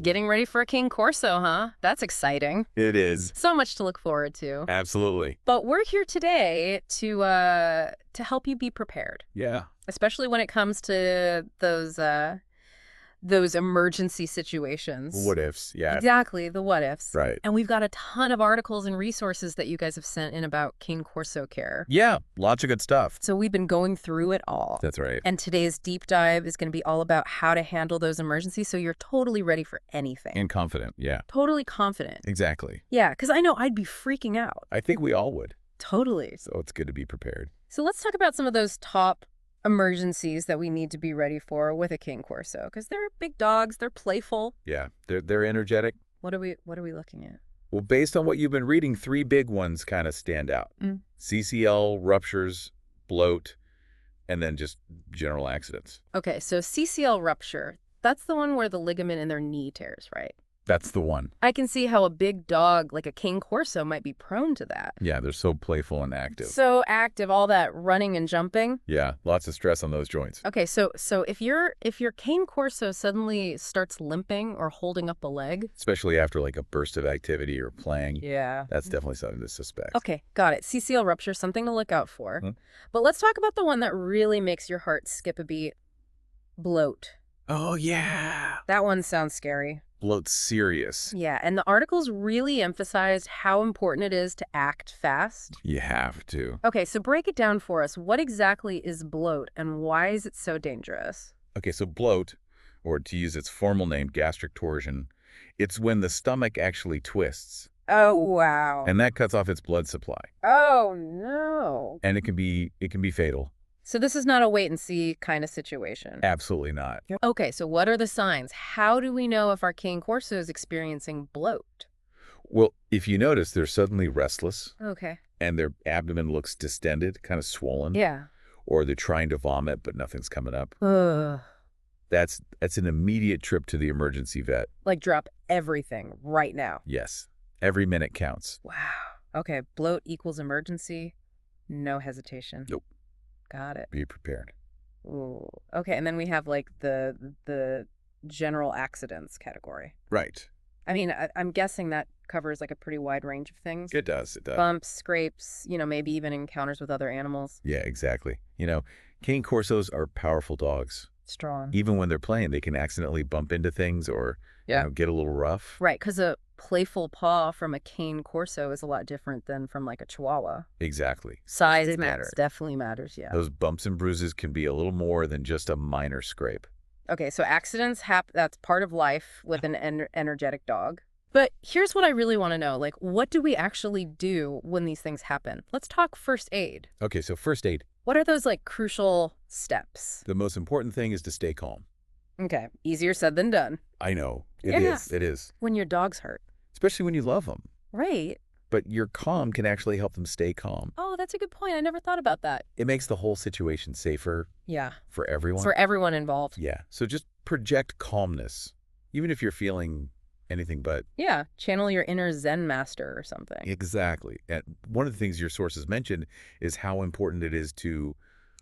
Getting ready for a Cane Corso, huh? That's exciting. It is. So much to look forward to. Absolutely. But we're here today to help you be prepared. Yeah. Especially when it comes to those emergency situations. What ifs? Yeah. Exactly, the what ifs. Right. And we've got a ton of articles and resources that you guys have sent in about Cane Corso care. Yeah. Lots of good stuff. So we've been going through it all. That's right. And today's deep dive is going to be all about how to handle those emergencies so you're totally ready for anything. And confident. Yeah. Totally confident. Exactly. Yeah, because I know I'd be freaking out. I think we all would. Totally. So it's good to be prepared. So let's talk about some of those top emergencies that we need to be ready for with a Cane Corso, because they're big dogs, they're playful. Yeah. They're energetic. What are we looking at? Well, based on what you've been reading, 3 big ones kind of stand out. CCL, ruptures, bloat, and then just general accidents. Okay, so CCL rupture, that's the one where the ligament in their knee tears, right? That's the one. I can see how a big dog like a Cane Corso might be prone to that. Yeah, they're so playful and active. So active, all that running and jumping. Yeah, lots of stress on those joints. Okay, so if your Cane Corso suddenly starts limping or holding up a leg, Especially after like a burst of activity or playing. yeah, That's definitely something to suspect. okay, got it. CCL rupture, something to look out for. But let's talk about the one that really makes your heart skip a beat. Bloat. Oh, yeah. That one sounds scary. Bloat's serious. Yeah, and the articles really emphasized how important it is to act fast. You have to. Okay, so break it down for us. What exactly is bloat and why is it so dangerous? Okay, so bloat, or to use its formal name, gastric torsion, it's when the stomach actually twists. Oh, wow. And that cuts off its blood supply. Oh, no. And it can be fatal. So this is not a wait and see kind of situation. Absolutely not. Okay, so what are the signs? How do we know if our Cane Corso is experiencing bloat? Well, if you notice, they're suddenly restless Okay. and their abdomen looks distended, kind of swollen. Yeah. Or they're trying to vomit, but nothing's coming up. Ugh. That's an immediate trip to the emergency vet. Like drop everything right now. Yes. Every minute counts. Wow. Okay, bloat equals emergency. No hesitation. Nope. Got it. Be prepared. Ooh. Okay, and then we have like the general accidents category. Right. I mean, I'm guessing that covers like a pretty wide range of things. It does. It does. Bumps, scrapes, maybe even encounters with other animals. Yeah, exactly. Cane Corsos are powerful dogs. Strong. Even when they're playing, they can accidentally bump into things or get a little rough. Right, because a playful paw from a Cane Corso is a lot different than from like a Chihuahua. Exactly. Size matters. Definitely matters, yeah. Those bumps and bruises can be a little more than just a minor scrape. Okay, so accidents that's part of life with an energetic dog. But here's what I really want to know. Like, what do we actually do when these things happen? Let's talk first aid. Okay, so first aid. What are those like crucial steps? The most important thing is to stay calm. Okay, easier said than done. I know. Yeah. It is. When your dog's hurt. Especially when you love them. Right. But your calm can actually help them stay calm. Oh, that's a good point. I never thought about that. It makes the whole situation safer. Yeah. For everyone. For everyone involved. Yeah. So just project calmness, even if you're feeling anything but. Yeah. Channel your inner Zen master or something. Exactly. And one of the things your sources mentioned is how important it is to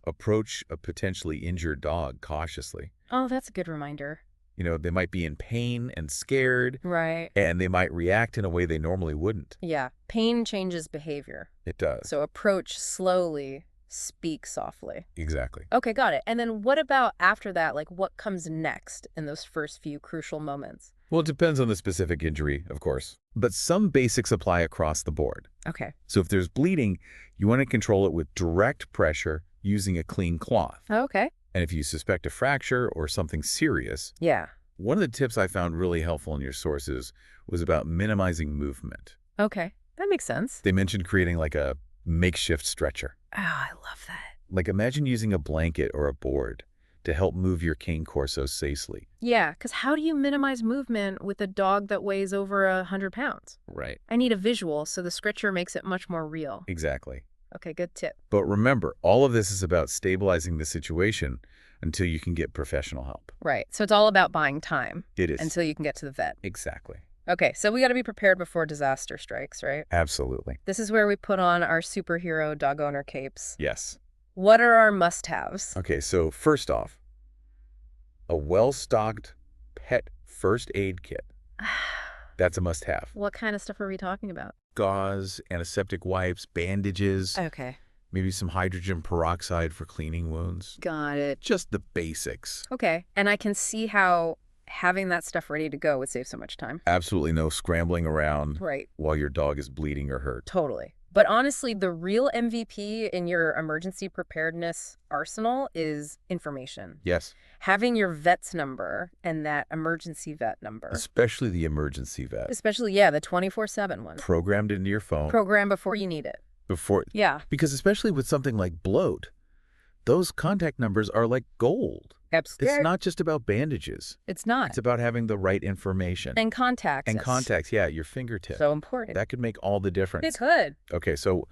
approach a potentially injured dog cautiously. Oh, that's a good reminder. They might be in pain and scared. Right. And they might react in a way they normally wouldn't. Yeah. Pain changes behavior. It does. So approach slowly, speak softly. Exactly. Okay, got it. And then what about after that? Like what comes next in those first few crucial moments? Well, it depends on the specific injury, of course. But some basics apply across the board. Okay. So if there's bleeding, you want to control it with direct pressure using a clean cloth. Okay. And if you suspect a fracture or something serious, yeah. One of the tips I found really helpful in your sources was about minimizing movement. Okay, that makes sense. They mentioned creating like a makeshift stretcher. Oh, I love that. Like imagine using a blanket or a board to help move your Cane Corso safely. Yeah, because how do you minimize movement with a dog that weighs over 100 pounds? Right. I need a visual, so the stretcher makes it much more real. Exactly. Okay, good tip. But remember, all of this is about stabilizing the situation until you can get professional help. Right. So it's all about buying time. It is. Until you can get to the vet. Exactly. Okay, so we got to be prepared before disaster strikes, right? Absolutely. This is where we put on our superhero dog owner capes. Yes. What are our must-haves? Okay, so first off, a well-stocked pet first aid kit. That's a must-have. What kind of stuff are we talking about? Gauze, antiseptic wipes, bandages, Okay. maybe some hydrogen peroxide for cleaning wounds. Got it. Just the basics. Okay. And I can see how having that stuff ready to go would save so much time. Absolutely no scrambling around Right. while your dog is bleeding or hurt. Totally. But honestly, the real MVP in your emergency preparedness arsenal is information. Yes. Having your vet's number and that emergency vet number. Especially the emergency vet. Especially, yeah, the 24/7 one. Programmed into your phone. Program before you need it. Yeah. Because especially with something like bloat, those contact numbers are like gold. Absolutely. It's not just about bandages. It's not. It's about having the right information. And contacts. And contacts, yeah, at your fingertip. So important. That could make all the difference. It could. Okay, so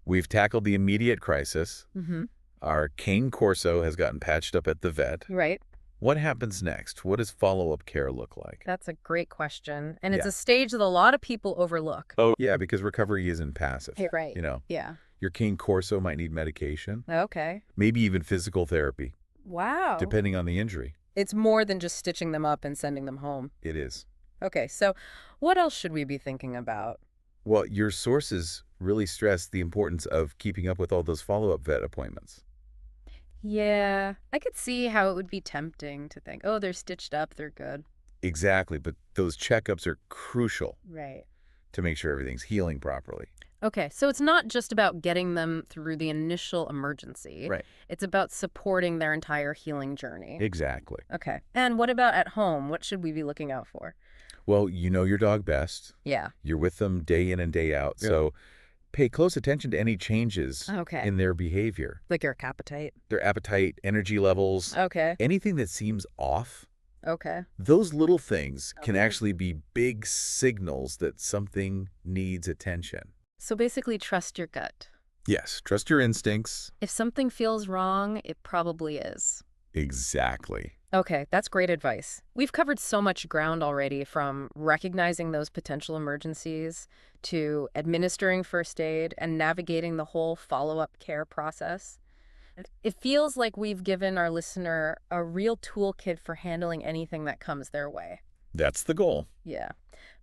we've tackled the immediate crisis. Mm-hmm. Our Cane Corso has gotten patched up at the vet. Right. What happens next? What does follow-up care look like? That's a great question. And it's a stage that a lot of people overlook. Oh, yeah, because recovery isn't passive. Right. You know, Yeah. your Cane Corso might need medication. Okay. Maybe even physical therapy. Wow. Depending on the injury. It's more than just stitching them up and sending them home. It is. Okay, so what else should we be thinking about? Well, your sources really stress the importance of keeping up with all those follow-up vet appointments. Yeah, I could see how it would be tempting to think, oh, they're stitched up, they're good. Exactly, but those checkups are crucial Right. to make sure everything's healing properly. Okay, so it's not just about getting them through the initial emergency. Right. It's about supporting their entire healing journey. Exactly. Okay. And what about at home? What should we be looking out for? Well, you know your dog best. Yeah. You're with them day in and day out, so pay close attention to any changes in their behavior. Like your appetite. Their appetite, energy levels, Okay. anything that seems off. Okay. Those little things can actually be big signals that something needs attention. So basically trust your gut. Yes, trust your instincts. If something feels wrong, it probably is. Exactly. Okay, that's great advice. We've covered so much ground already, from recognizing those potential emergencies to administering first aid and navigating the whole follow-up care process. It feels like we've given our listener a real toolkit for handling anything that comes their way. That's the goal. Yeah,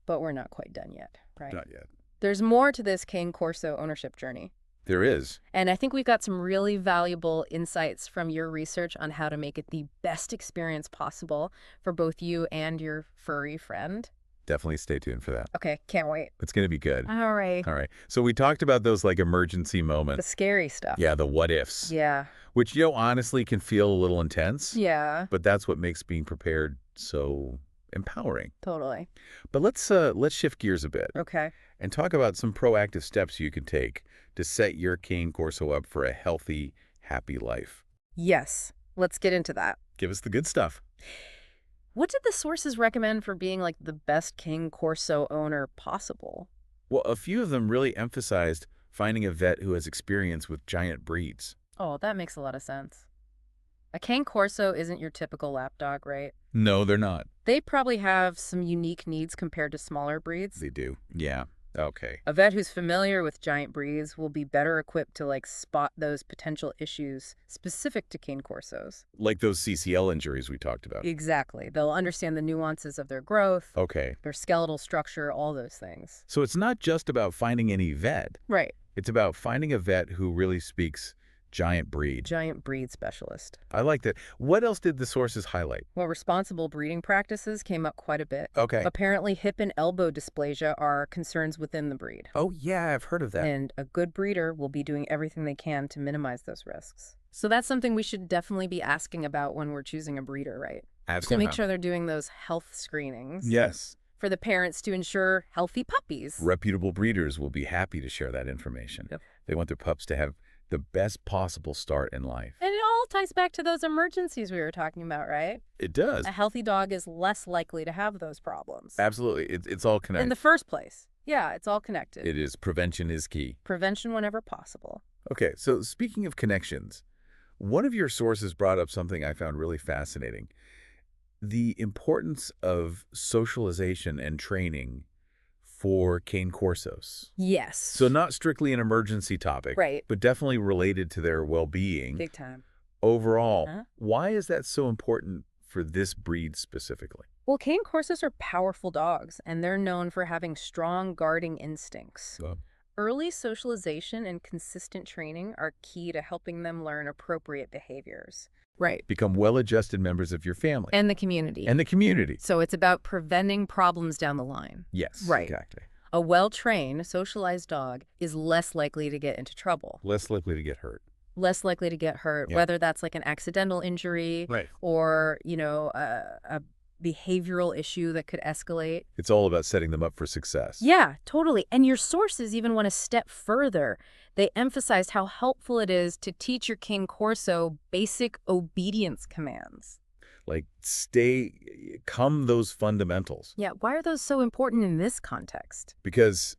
but we're not quite done yet, right? Not yet. There's more to this Cane Corso ownership journey. There is. And I think we've got some really valuable insights from your research on how to make it the best experience possible for both you and your furry friend. Definitely stay tuned for that. Okay, can't wait. It's going to be good. All right. All right. So we talked about those like emergency The moments. scary stuff. Yeah, the what ifs. Yeah. Which, honestly can feel a little intense. Yeah, But that's what makes being prepared so empowering. totally. But let's shift gears a bit Okay. and talk about some proactive steps you can take to set your Cane Corso up for a healthy, happy life. Yes, let's get into that. Give us the good stuff. What did the sources recommend for being like the best Cane Corso owner possible? Well, a few of them really emphasized finding a vet who has experience with giant breeds. Oh, that makes a lot of sense. A Cane Corso isn't your typical lap dog, right? No, they're not. They probably have some unique needs compared to smaller breeds. They do. Yeah. Okay. A vet who's familiar with giant breeds will be better equipped to spot those potential issues specific to Cane Corsos. Like those CCL injuries we talked about. Exactly. They'll understand the nuances of their growth, Okay. their skeletal structure, all those things. So it's not just about finding any vet. Right. It's about finding a vet who really speaks giant breed. Giant breed specialist. I like that. What else did the sources highlight? Well, responsible breeding practices came up quite a bit. Okay. Apparently, hip and elbow dysplasia are concerns within the breed. Oh, yeah, I've heard of that. And a good breeder will be doing everything they can to minimize those risks. So that's something we should definitely be asking about when we're choosing a breeder, right? To Absolutely. make sure they're doing those health screenings. Yes. For the parents to ensure healthy puppies. Reputable breeders will be happy to share that information. Yep. They want their pups to have the best possible start in life. And it all ties back to those emergencies we were talking about, right? It does. A healthy dog is less likely to have those problems. Absolutely. It's all connected. In the first place. Yeah, it's all connected. It is. Prevention is key. Prevention whenever possible. Okay, so speaking of connections, one of your sources brought up something I found really fascinating. The importance of socialization and training for Cane Corsos. Yes. So not strictly an emergency topic, Right. but definitely related to their well-being. Big time. Overall, Huh? why is that so important for this breed specifically? Well, Cane Corsos are powerful dogs, and they're known for having strong guarding instincts. So, Early socialization and consistent training are key to helping them learn appropriate behaviors. Right. become well-adjusted members of your family And the community. and the community. So it's about preventing problems down the line. Yes, Right. exactly. A well-trained, socialized dog is less likely to get into trouble, Less likely to get hurt. less likely to get hurt, Yeah. whether that's like an accidental injury Right. or, a behavioral issue that could escalate. It's all about setting them up for success. Yeah, totally. And your sources even went a step further. They emphasized how helpful it is to teach your Cane Corso basic obedience commands. Like come those fundamentals. Yeah, why are those so important in this context? Because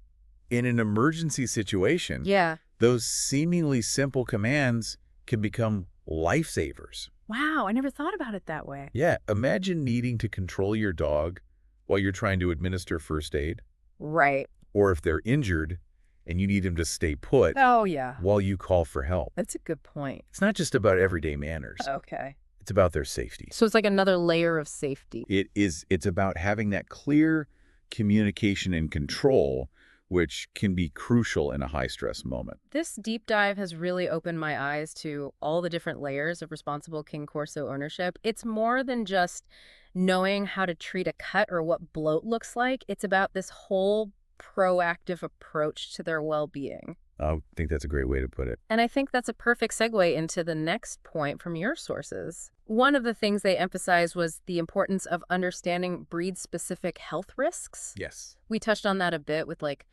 in an emergency situation, Yeah. those seemingly simple commands can become lifesavers. Wow, I never thought about it that way. Yeah, imagine needing to control your dog while you're trying to administer first aid, Right. or if they're injured and you need them to stay put Oh, yeah. while you call for help. That's a good point. It's not just about everyday manners. Okay. It's about their safety. So it's like another layer of safety. It's about having that clear communication and control, which can be crucial in a high-stress moment. This deep dive has really opened my eyes to all the different layers of responsible Cane Corso ownership. It's more than just knowing how to treat a cut or what bloat looks like. It's about this whole proactive approach to their well-being. I think that's a great way to put it. And I think that's a perfect segue into the next point from your sources. One of the things they emphasized was the importance of understanding breed-specific health risks. Yes. We touched on that a bit with like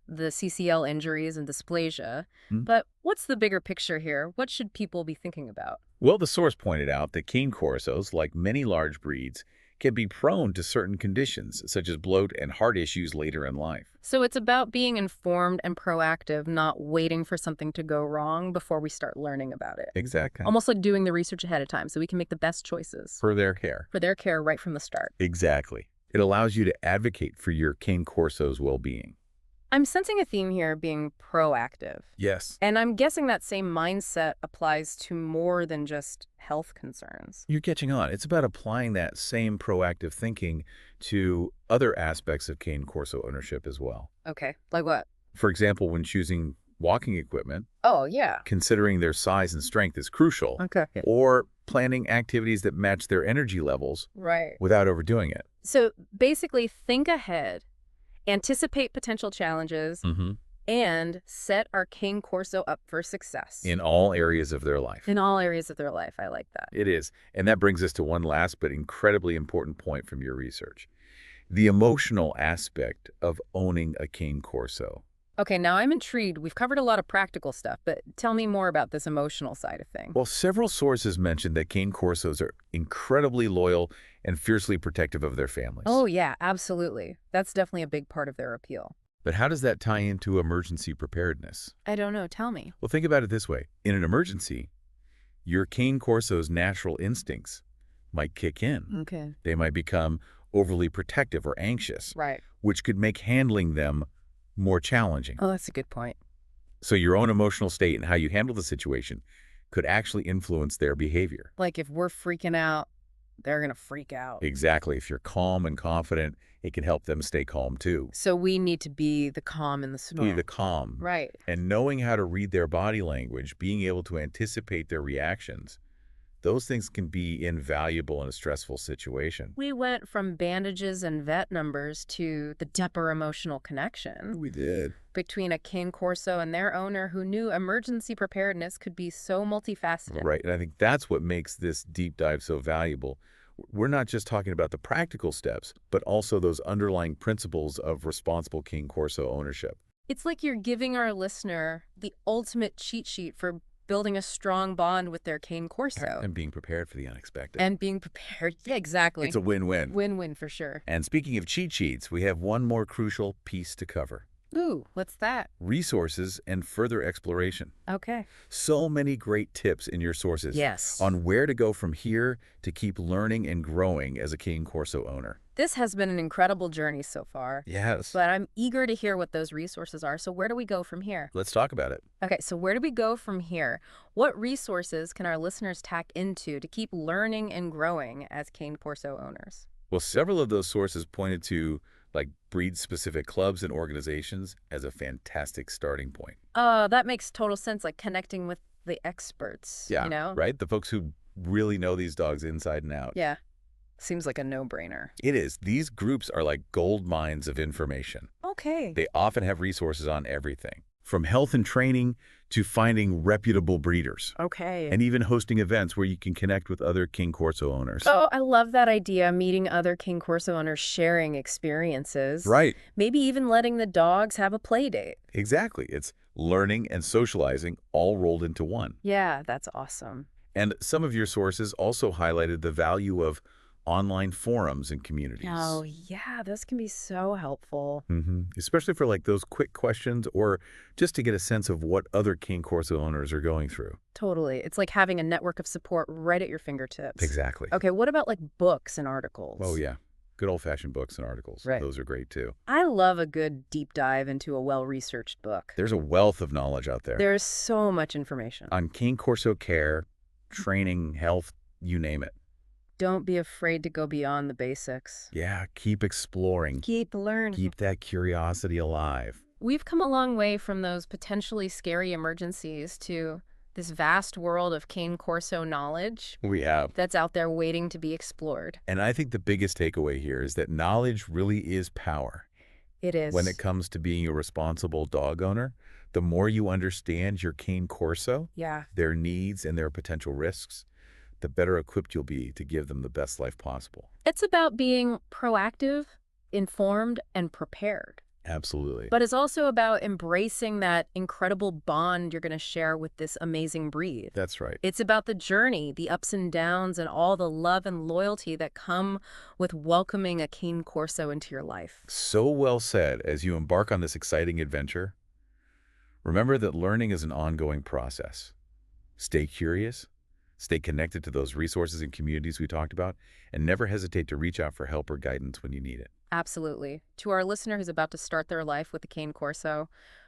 the CCL injuries and dysplasia. Hmm. But what's the bigger picture here? What should people be thinking about? Well, the source pointed out that Cane Corsos, like many large breeds, can be prone to certain conditions, such as bloat and heart issues later in life. So it's about being informed and proactive, not waiting for something to go wrong before we start learning about it. Exactly. Almost like doing the research ahead of time so we can make the best choices For their care. for their care right from the start. Exactly. It allows you to advocate for your Cane Corso's well-being. I'm sensing a theme here being proactive. Yes. And I'm guessing that same mindset applies to more than just health concerns. You're catching on. It's about applying that same proactive thinking to other aspects of Cane Corso ownership as well. Okay, like what? For example, when choosing walking equipment, Oh, yeah. considering their size and strength is crucial, Okay. or planning activities that match their energy levels Right. without overdoing it. So basically, think ahead, anticipate potential challenges, and set our Cane Corso up for success. In all areas of their life. In all areas of their life. I like that. It is. And that brings us to one last but incredibly important point from your research. The emotional aspect of owning a Cane Corso. Okay, now I'm intrigued. We've covered a lot of practical stuff, but tell me more about this emotional side of things. Well, several sources mentioned that Cane Corsos are incredibly loyal and fiercely protective of their families. Oh, yeah, absolutely. That's definitely a big part of their appeal. But how does that tie into emergency preparedness? I don't know. Tell me. Well, think about it this way. In an emergency, your Cane Corso's natural instincts might kick in. Okay. They might become overly protective or anxious, Right. which could make handling them more challenging. Oh, that's a good point. So your own emotional state and how you handle the situation could actually influence their behavior. Like if we're freaking out, they're going to freak out. Exactly. If you're calm and confident, it can help them stay calm too. So we need to be the calm and the Be smooth. the calm. Right. And knowing how to read their body language, being able to anticipate their reactions, those things can be invaluable in a stressful situation. We went from bandages and vet numbers to the deeper emotional connection We did. between a Cane Corso and their owner who knew emergency preparedness could be so multifaceted. Right. And I think that's what makes this deep dive so valuable. We're not just talking about the practical steps, but also those underlying principles of responsible Cane Corso ownership. It's like you're giving our listener the ultimate cheat sheet for building a strong bond with their Cane Corso. And being prepared for the unexpected. And being prepared. Yeah, exactly. It's a win-win. Win-win for sure. And speaking of cheat sheets, we have one more crucial piece to cover. Ooh, what's that? Resources and further exploration. Okay. So many great tips in your sources Yes. on where to go from here to keep learning and growing as a Cane Corso owner. This has been an incredible journey so far, Yes. but I'm eager to hear what those resources are. So where do we go from here? Let's talk about it. Okay, so where do we go from here? What resources can our listeners tack into to keep learning and growing as Cane Corso owners? Well, several of those sources pointed to like breed-specific clubs and organizations as a fantastic starting point. That makes total sense, like connecting with the experts, Yeah, you know? right? The folks who really know these dogs inside and out. Yeah, seems like a no-brainer. It is. These groups are like gold mines of information. Okay. They often have resources on everything, from health and training to finding reputable breeders, Okay. and even hosting events where you can connect with other Cane Corso owners. Oh, I love that idea, meeting other Cane Corso owners, sharing experiences, Right. maybe even letting the dogs have a play date. Exactly. It's learning and socializing all rolled into one. Yeah, that's awesome. And some of your sources also highlighted the value of online forums and communities. Oh, yeah, those can be so helpful. Especially for like those quick questions or just to get a sense of what other Cane Corso owners are going through. Totally. It's like having a network of support right at your fingertips. Exactly. Okay, what about like books and articles? Oh, yeah. Good old-fashioned books and articles. Right. Those are great, too. I love a good deep dive into a well-researched book. There's a wealth of knowledge out there There's so much information. on Cane Corso care, training, health, you name it. Don't be afraid to go beyond the basics. Yeah, keep exploring. Keep learning. Keep that curiosity alive. We've come a long way from those potentially scary emergencies to this vast world of Cane Corso knowledge We have. that's out there waiting to be explored. And I think the biggest takeaway here is that knowledge really is power. It is. When it comes to being a responsible dog owner, the more you understand your Cane Corso, Yeah. their needs and their potential risks, the better equipped you'll be to give them the best life possible. It's about being proactive, informed, and prepared. Absolutely. But it's also about embracing that incredible bond you're going to share with this amazing breed. That's right. It's about the journey, the ups and downs, and all the love and loyalty that come with welcoming a Cane Corso into your life. So well said. As you embark on this exciting adventure, remember that learning is an ongoing process. Stay curious, stay connected to those resources and communities we talked about, and never hesitate to reach out for help or guidance when you need it. Absolutely. To our listener who's about to start their life with the Cane Corso,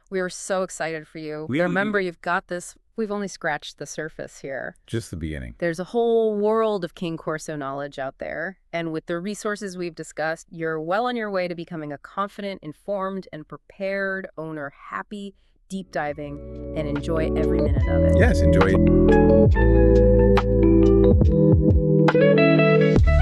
we are so excited for you. We- Remember, you've got this. We've only scratched the surface here. Just the beginning. There's a whole world of Cane Corso knowledge out there. And with the resources we've discussed, you're well on your way to becoming a confident, informed, and prepared owner, happy, deep diving, and enjoy every minute of it. Yes, enjoy it.